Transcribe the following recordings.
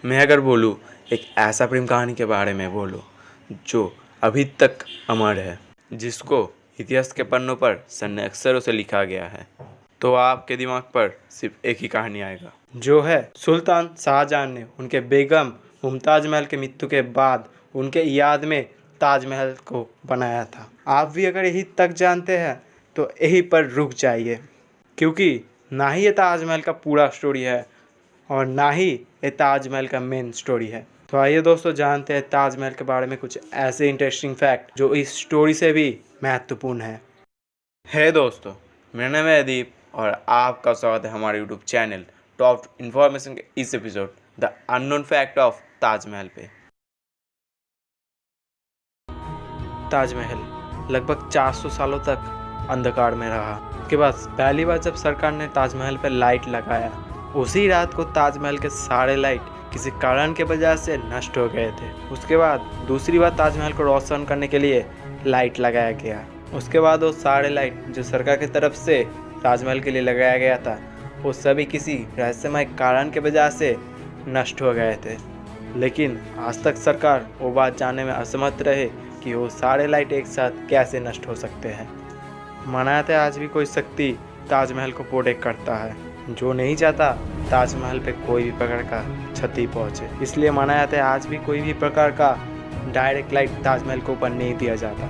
मैं अगर बोलूँ एक ऐसा प्रेम कहानी के बारे में बोलूँ जो अभी तक अमर है, जिसको इतिहास के पन्नों पर सन्ने अक्षरों से लिखा गया है, तो आपके दिमाग पर सिर्फ एक ही कहानी आएगा, जो है सुल्तान शाहजहां ने उनके बेगम मुमताज़ महल के मृत्यु के बाद उनके याद में ताजमहल को बनाया था। आप भी अगर यही तक जानते हैं तो यहीं पर रुक जाइए, क्योंकि ना ही ये ताजमहल का पूरा स्टोरी है और ना ही ये ताजमहल का मेन स्टोरी है। तो आइए दोस्तों जानते हैं ताजमहल के बारे में कुछ ऐसे इंटरेस्टिंग फैक्ट जो इस स्टोरी से भी महत्वपूर्ण है। है दोस्तों, मेरा नाम है अदीप और आपका स्वागत है हमारे यूट्यूब चैनल टॉप इन्फॉर्मेशन के इस episode the unknown fact of Taj Mahal पे। ताजमहल लगभग 400 सालों तक अंधकार में रहा। उसके बाद पहली बार जब सरकार ने ताजमहल पर लाइट लगाया, उसी रात को ताजमहल के सारे लाइट किसी कारण के वजह से नष्ट हो गए थे। उसके बाद दूसरी बार ताजमहल को रोशन करने के लिए लाइट लगाया गया। उसके बाद वो सारे लाइट जो सरकार की तरफ से ताजमहल के लिए लगाया गया था, वो सभी किसी रहस्यमय कारण के वजह से नष्ट हो गए थे। लेकिन आज तक सरकार वो बात जानने में असमर्थ रहे कि वो सारे लाइट एक साथ कैसे नष्ट हो सकते हैं। माना जाता है आज भी कोई शक्ति ताजमहल को प्रोटेक्ट करता है, जो नहीं चाहता ताजमहल पे कोई भी प्रकार का क्षति पहुंचे। इसलिए माना जाता है आज भी कोई भी प्रकार का डायरेक्ट लाइट ताजमहल के ऊपर नहीं दिया जाता।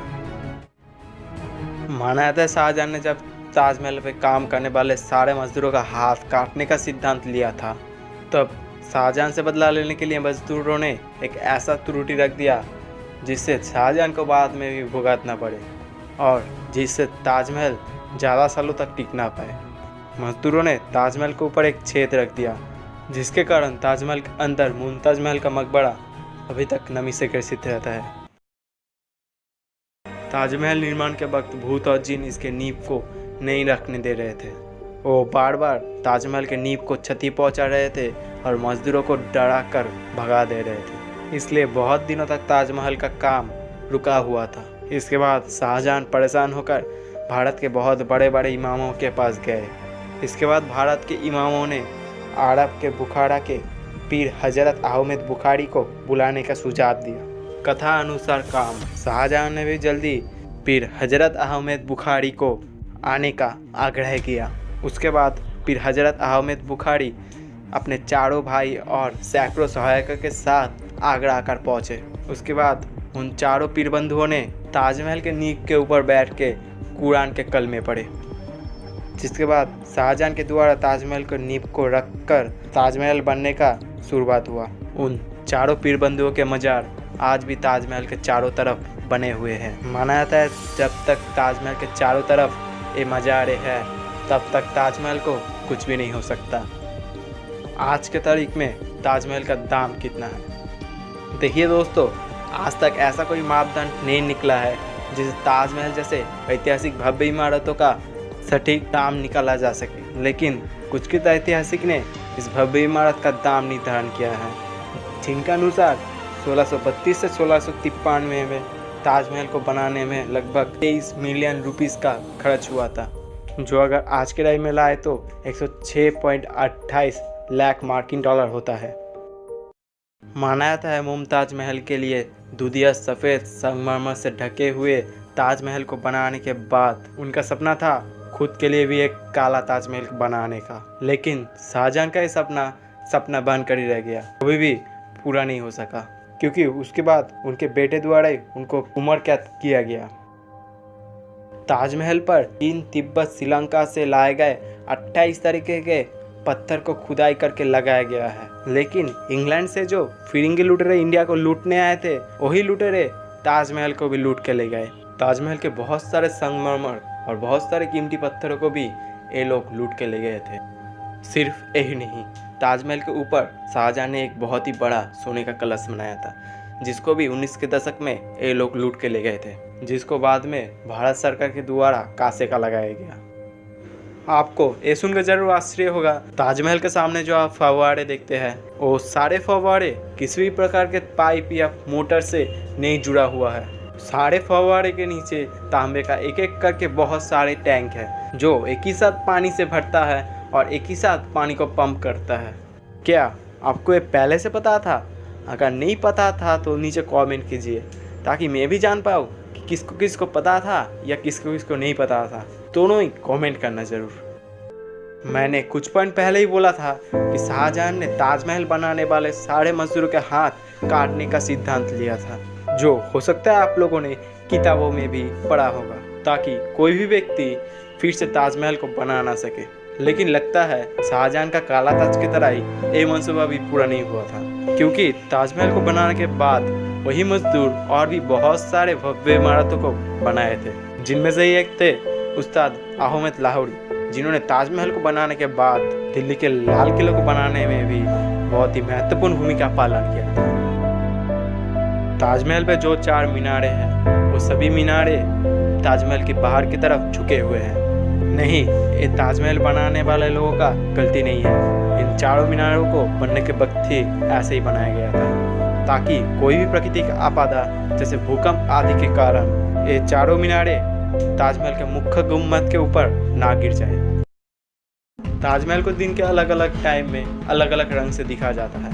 माना जाता है शाहजहां ने जब ताजमहल पे काम करने वाले सारे मजदूरों का हाथ काटने का सिद्धांत लिया था, तब शाहजहां से बदला लेने के लिए मजदूरों ने एक ऐसा त्रुटि रख दिया जिससे शाहजहां को बाद में भी भुगतना पड़े और जिससे ताजमहल ज़्यादा सालों तक टिक ना पाए। मजदूरों ने ताजमहल के ऊपर एक छेद रख दिया, जिसके कारण ताजमहल के अंदर मुमताज़ महल का मकबरा अभी तक नमी से ग्रसित रहता है। ताजमहल निर्माण के वक्त भूत और जिन इसके नींव को नहीं रखने दे रहे थे। वो बार बार ताजमहल के नींव को क्षति पहुंचा रहे थे और मजदूरों को डरा कर भगा दे रहे थे। इसलिए बहुत दिनों तक ताजमहल का काम रुका हुआ था। इसके बाद शाहजहां परेशान होकर भारत के बहुत बड़े बड़े इमामों के पास गए। इसके बाद भारत के इमामों ने अरब के बुखारा के पीर हजरत अहमद बुखारी को बुलाने का सुझाव दिया। कथा अनुसार काम शाहजहां ने भी जल्दी पीर हजरत अहमद बुखारी को आने का आग्रह किया। उसके बाद पीर हजरत अहमद बुखारी अपने चारों भाई और सैकड़ों सहायकों के साथ आगरा आकर पहुँचे। उसके बाद उन चारों पीर बंधुओं ने ताजमहल के नींव के ऊपर बैठ के कुरान के कलमे पढ़े, जिसके बाद शाहजहां के द्वारा ताजमहल को नींव को रखकर ताजमहल बनने का शुरुआत हुआ। उन चारों पीर बंधुओं के मजार आज भी ताजमहल के चारों तरफ बने हुए हैं। माना जाता है जब तक ताजमहल के चारों तरफ ये मजारे हैं, तब तक ताजमहल को कुछ भी नहीं हो सकता। आज के तारीख में ताजमहल का दाम कितना है? देखिए दोस्तों, आज तक ऐसा कोई मापदंड नहीं निकला है जिसे ताजमहल जैसे ऐतिहासिक भव्य इमारतों का सटीक दाम निकाला जा सके। लेकिन कुछ ऐतिहासिक ने इस भव्य इमारत का दाम निर्धारण किया है, जिनके अनुसार 1632 से 1653 में ताजमहल को बनाने में लगभग 23 मिलियन रुपीस का खर्च हुआ था, जो अगर आज के टाइम में लाए तो 106.28 लाख मार्किन डॉलर होता है। माना जाता है मुमताज़ महल के लिए दूधिया सफ़ेद संगमरमर से ढके हुए ताजमहल को बनाने के बाद उनका सपना था खुद के लिए भी एक काला ताजमहल बनाने का। लेकिन शाहजहां का ये सपना बनकर ही रह गया, कभी भी पूरा नहीं हो सका, क्योंकि उसके बाद उनके बेटे द्वारा ही उनको उम्र कैद किया गया। ताजमहल पर चीन, तिब्बत, श्रीलंका से लाए गए 28 तरीके के पत्थर को खुदाई करके लगाया गया है। लेकिन इंग्लैंड से जो फिरंगी लुटेरे इंडिया को लूटने आए थे, वही लुटेरे ताजमहल को भी लूट के ले गए। ताजमहल के बहुत सारे संगमरमर और बहुत सारे कीमती पत्थरों को भी ये लोग लूट के ले गए थे। सिर्फ यही नहीं, ताजमहल के ऊपर शाहजहां ने एक बहुत ही बड़ा सोने का कलश बनाया था, जिसको भी 19 के दशक में ये लोग लूट के ले गए थे, जिसको बाद में भारत सरकार के द्वारा कांसे का लगाया गया। आपको ये सुनकर जरूर आश्चर्य होगा, ताजमहल के सामने जो आप फव्वारे देखते हैं, वो सारे फव्वारे किसी भी प्रकार के पाइप या मोटर से नहीं जुड़ा हुआ है। सारे फव्वारे के नीचे तांबे का एक एक करके बहुत सारे टैंक है, जो एक ही साथ पानी से भरता है और एक ही साथ पानी को पंप करता है। क्या आपको ये पहले से पता था? अगर नहीं पता था तो नीचे कमेंट कीजिए ताकि मैं भी जान पाऊँ कि किसको किसको पता था या किसको किसको नहीं पता था। दोनों ही कमेंट करना ज़रूर। मैंने कुछ पॉइंट पहले ही बोला था कि शाहजहां ने ताजमहल बनाने वाले सारे मजदूरों के हाथ काटने का सिद्धांत लिया था, जो हो सकता है आप लोगों ने किताबों में भी पढ़ा होगा, ताकि कोई भी व्यक्ति फिर से ताजमहल को बना ना सके। लेकिन लगता है शाहजहां का काला ताज की तरह ही ये मंसूबा भी पूरा नहीं हुआ था, क्योंकि ताजमहल को बनाने के बाद वही मजदूर और भी बहुत सारे भव्य इमारतों को बनाए थे, जिनमें से एक थे उस्ताद अहमद लाहौरी, जिन्होंने ताजमहल को बनाने के बाद दिल्ली के लाल किले को बनाने में भी बहुत ही महत्वपूर्ण भूमिका पालन किया था। ताजमहल पे जो 4 मीनारे हैं वो सभी मीनारे ताजमहल के बाहर की तरफ झुके हुए हैं। नहीं, ये ताजमहल बनाने वाले लोगों का गलती नहीं है। इन चारों मीनारों को बनने के वक्त ही ऐसे ही बनाया गया था, ताकि कोई भी प्राकृतिक आपदा जैसे भूकंप आदि के कारण ये चारों मीनारे ताजमहल के मुख्य गुम्बद के ऊपर ना गिर जाए। ताजमहल को दिन के अलग अलग टाइम में अलग अलग रंग से दिखा जाता है,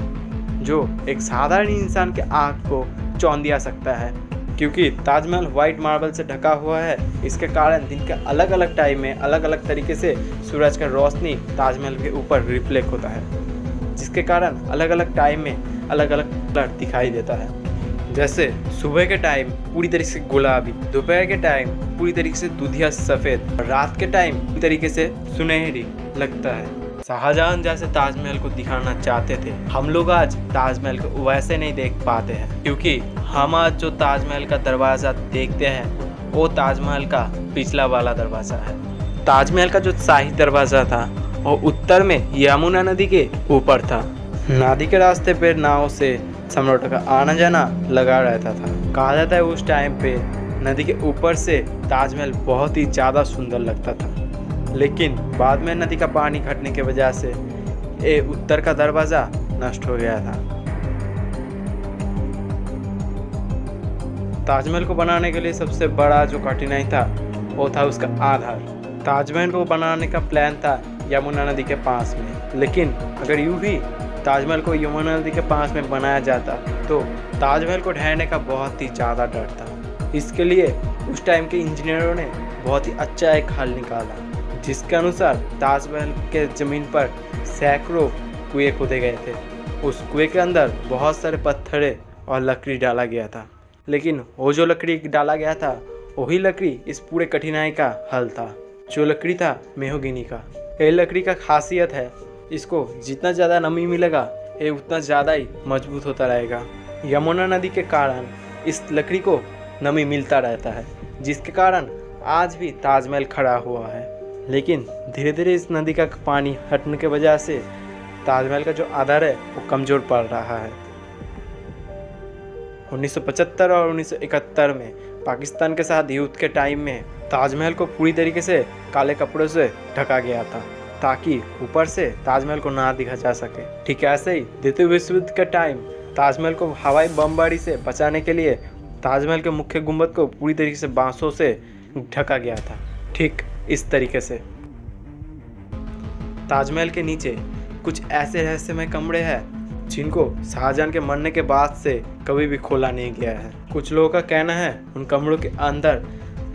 जो एक साधारण इंसान के आँख को चौंधिया सकता है। क्योंकि ताजमहल व्हाइट मार्बल से ढका हुआ है, इसके कारण दिन के अलग अलग टाइम में अलग अलग तरीके से सूरज का रोशनी ताजमहल के ऊपर रिफ्लेक्ट होता है, जिसके कारण अलग अलग टाइम में अलग अलग कलर दिखाई देता है। जैसे सुबह के टाइम पूरी तरीके से गुलाबी, दोपहर के टाइम पूरी तरीके से दूधिया सफ़ेद और रात के टाइम पूरी तरीके से सुनहरी लगता है। शाहजहां जैसे ताजमहल को दिखाना चाहते थे, हम लोग आज ताजमहल को वैसे नहीं देख पाते हैं, क्योंकि हम आज जो ताजमहल का दरवाज़ा देखते हैं वो ताजमहल का पिछला वाला दरवाज़ा है। ताजमहल का जो शाही दरवाज़ा था वो उत्तर में यमुना नदी के ऊपर था। नदी के रास्ते पर नाव से सम्राटों का आना जाना लगा रहता था। कहा जाता है उस टाइम पे नदी के ऊपर से ताजमहल बहुत ही ज़्यादा सुंदर लगता था, लेकिन बाद में नदी का पानी घटने की वजह से ये उत्तर का दरवाज़ा नष्ट हो गया था। ताजमहल को बनाने के लिए सबसे बड़ा जो कठिनाई था वो था उसका आधार। ताजमहल को बनाने का प्लान था यमुना नदी के पास में, लेकिन अगर यूँ भी ताजमहल को यमुना नदी के पास में बनाया जाता तो ताजमहल को ढहने का बहुत ही ज़्यादा डर था। इसके लिए उस टाइम के इंजीनियरों ने बहुत ही अच्छा एक हल निकाला, जिसके अनुसार ताजमहल के ज़मीन पर सैकड़ों कुएं खोदे गए थे। उस कुएं के अंदर बहुत सारे पत्थरें और लकड़ी डाला गया था, लेकिन वो जो लकड़ी डाला गया था वही लकड़ी इस पूरे कठिनाई का हल था। जो लकड़ी था मेहगनी का। ये लकड़ी का खासियत है, इसको जितना ज़्यादा नमी मिलेगा ये उतना ज़्यादा ही मजबूत होता रहेगा। यमुना नदी के कारण इस लकड़ी को नमी मिलता रहता है, जिसके कारण आज भी ताजमहल खड़ा हुआ है। लेकिन धीरे धीरे इस नदी का पानी हटने की वजह से ताजमहल का जो आधार है वो कमज़ोर पड़ रहा है। 1975 और 1971 में पाकिस्तान के साथ युद्ध के टाइम में ताजमहल को पूरी तरीके से काले कपड़ों से ढका गया था, ताकि ऊपर से ताजमहल को ना दिखा जा सके। ठीक ऐसे ही द्वितीय विश्व युद्ध के टाइम ताजमहल को हवाई बमबारी से बचाने के लिए ताजमहल के मुख्य गुंबद को पूरी तरीके से बांसों से ढका गया था। ठीक इस तरीके से ताजमहल के नीचे कुछ ऐसे रहस्यमय कमरे हैं जिनको शाहजहां के मरने के बाद से कभी भी खोला नहीं गया है। कुछ लोगों का कहना है उन कमरों के अंदर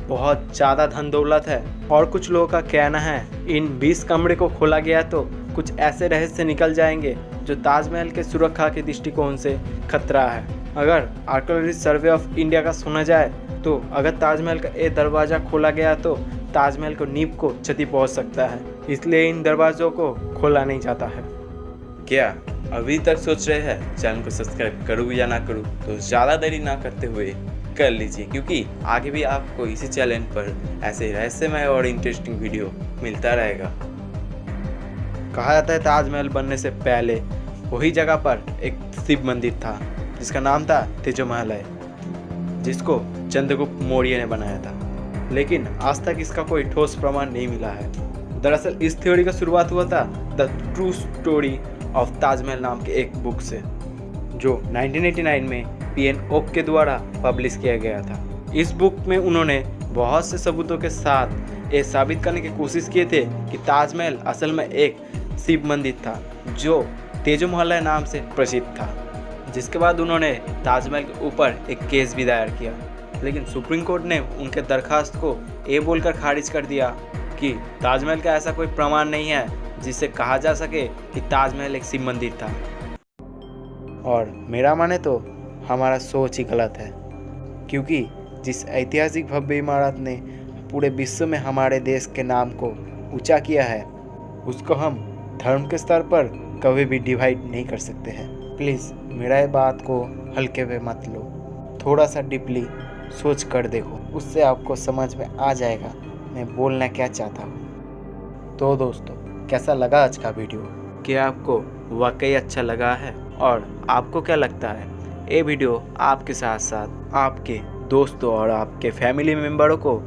बहुत ज़्यादा धन दौलत है, और कुछ लोगों का कहना है इन 20 कमरे को खोला गया तो कुछ ऐसे रहस्य निकल जाएंगे जो ताजमहल के सुरक्षा के दृष्टिकोण से खतरा है। अगर आर्कियोलॉजिस्ट सर्वे ऑफ इंडिया का सुना जाए तो अगर ताजमहल का ये दरवाज़ा खोला गया तो ताजमहल को नींव को क्षति पहुंच सकता है, इसलिए इन दरवाज़ों को खोला नहीं जाता है। क्या अभी तक सोच रहे हैं चैनल को सब्सक्राइब करूँ या ना करूँ, तो ज़्यादा देरी ना करते हुए कर लीजिए, क्योंकि आगे भी आपको इसी चैनल पर ऐसे रहस्यमय और इंटरेस्टिंग वीडियो मिलता रहेगा। कहा जाता है ताजमहल बनने से पहले वही जगह पर एक शिव मंदिर था जिसका नाम था तेजोमहल, जिसको चंद्रगुप्त मौर्य ने बनाया था, लेकिन आज तक इसका कोई ठोस प्रमाण नहीं मिला है। दरअसल इस थ्योरी का शुरुआत हुआ था the true story of Taj Mahal नाम के एक बुक से, जो 1989 में PN ओक के द्वारा पब्लिश किया गया था। इस बुक में उन्होंने बहुत से सबूतों के साथ ये साबित करने की कोशिश किए थे कि ताजमहल असल में एक शिव मंदिर था जो तेजो मोहल्ला नाम से प्रसिद्ध था। जिसके बाद उन्होंने ताजमहल के ऊपर एक केस भी दायर किया, लेकिन सुप्रीम कोर्ट ने उनके दरखास्त को ये बोलकर खारिज कर दिया कि ताजमहल का ऐसा कोई प्रमाण नहीं है जिससे कहा जा सके कि ताजमहल एक शिव मंदिर था। और मेरा माने तो हमारा सोच ही गलत है, क्योंकि जिस ऐतिहासिक भव्य इमारत ने पूरे विश्व में हमारे देश के नाम को ऊंचा किया है, उसको हम धर्म के स्तर पर कभी भी डिवाइड नहीं कर सकते हैं। प्लीज़ मेरा ये बात को हल्के में मत लो, थोड़ा सा डीपली सोच कर देखो, उससे आपको समझ में आ जाएगा मैं बोलना क्या चाहता हूँ। तो दोस्तों, कैसा लगा आज का वीडियो? क्या आपको वाकई अच्छा लगा है? और आपको क्या लगता है ये वीडियो आपके साथ साथ आपके दोस्तों और आपके फैमिली मेम्बरों को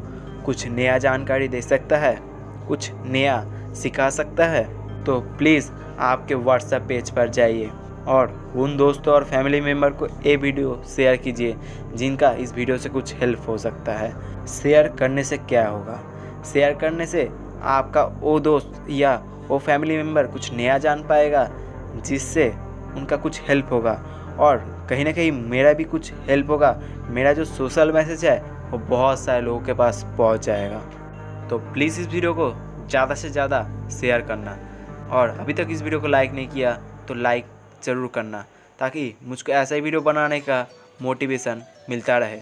कुछ नया जानकारी दे सकता है, कुछ नया सिखा सकता है? तो प्लीज़ आपके व्हाट्सएप पेज पर जाइए और उन दोस्तों और फैमिली मेम्बर को ये वीडियो शेयर कीजिए जिनका इस वीडियो से कुछ हेल्प हो सकता है। शेयर करने से क्या होगा? शेयर करने से आपका वो दोस्त या वो फैमिली मेम्बर कुछ नया जान पाएगा, जिससे उनका कुछ हेल्प होगा और कहीं ना कहीं मेरा भी कुछ हेल्प होगा। मेरा जो सोशल मैसेज है वो बहुत सारे लोगों के पास पहुंच जाएगा। तो प्लीज़ इस वीडियो को ज़्यादा से ज़्यादा शेयर करना, और अभी तक इस वीडियो को लाइक नहीं किया तो लाइक ज़रूर करना, ताकि मुझको ऐसा ही वीडियो बनाने का मोटिवेशन मिलता रहे।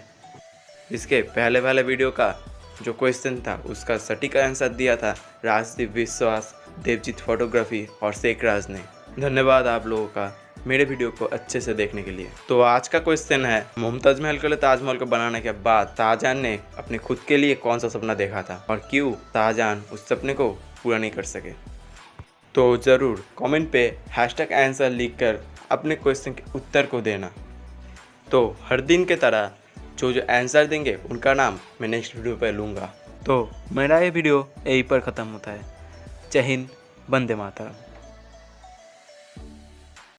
इसके पहले वाले वीडियो का जो क्वेश्चन था उसका सटीक आंसर दिया था राजदीप विश्वास, देवजीत फोटोग्राफी और शेख राज ने। धन्यवाद आप लोगों का मेरे वीडियो को अच्छे से देखने के लिए। तो आज का क्वेश्चन है, मुमताज महल के लिए ताजमहल को बनाने के बाद शाहजहां ने अपने खुद के लिए कौन सा सपना देखा था और क्यों शाहजहां उस सपने को पूरा नहीं कर सके? तो ज़रूर कमेंट पे #आंसर लिखकर अपने क्वेश्चन के उत्तर को देना। तो हर दिन के तरह जो आंसर देंगे उनका नाम मैं नेक्स्ट वीडियो पे लूँगा। तो मेरा ये वीडियो यहीं पर ख़त्म होता है। जय हिंद, वंदे मातरम।